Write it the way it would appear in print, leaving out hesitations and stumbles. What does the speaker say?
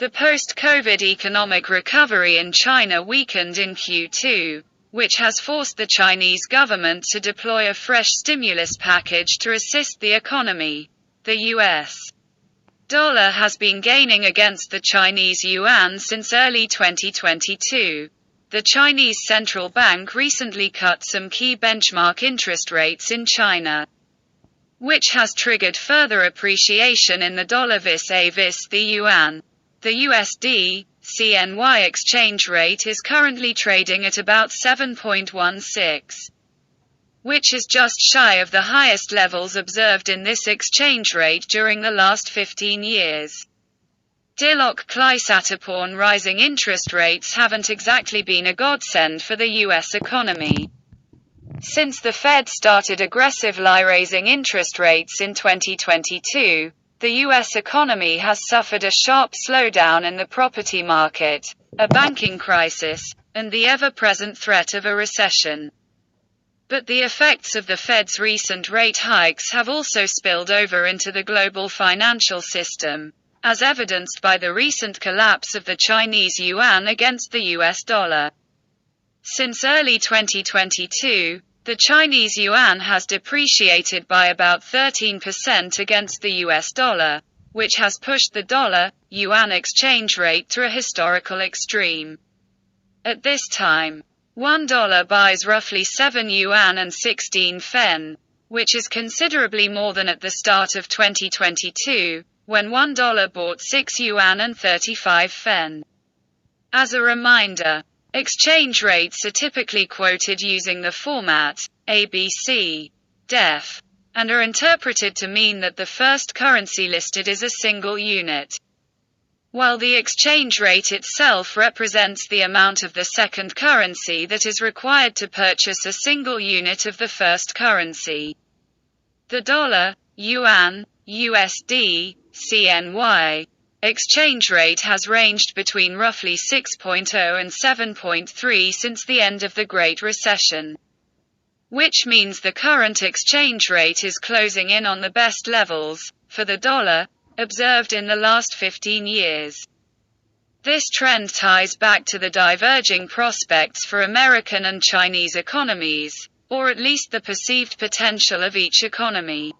The post-COVID economic recovery in China weakened in Q2, which has forced the Chinese government to deploy a fresh stimulus package to assist the economy. The US dollar has been gaining against the Chinese yuan since early 2022. The Chinese central bank recently cut some key benchmark interest rates in China, which has triggered further appreciation in the dollar vis-a-vis the yuan. The USD CNY exchange rate is currently trading at about 7.16, which is just shy of the highest levels observed in this exchange rate during the last 15 years. Dilok Klysatapon rising interest rates haven't exactly been a godsend for the US economy. Since the Fed started aggressively raising interest rates in 2022, the US economy has suffered a sharp slowdown in the property market, a banking crisis, and the ever-present threat of a recession. But the effects of the Fed's recent rate hikes have also spilled over into the global financial system, as evidenced by the recent collapse of the Chinese yuan against the US dollar. Since early 2022, the Chinese yuan has depreciated by about 13% against the US dollar, which has pushed the dollar-yuan exchange rate to a historical extreme. At this time, $1 buys roughly 7 yuan and 16 fen, which is considerably more than at the start of 2022, when $1 bought 6 yuan and 35 fen. As a reminder, exchange rates are typically quoted using the format ABC, def, and are interpreted to mean that the first currency listed is a single unit, while the exchange rate itself represents the amount of the second currency that is required to purchase a single unit of the first currency. The dollar, yuan, USD, CNY exchange rate has ranged between roughly 6.0 and 7.3 since the end of the Great Recession, which means the current exchange rate is closing in on the best levels, for the dollar, observed in the last 15 years. This trend ties back to the diverging prospects for American and Chinese economies, or at least the perceived potential of each economy.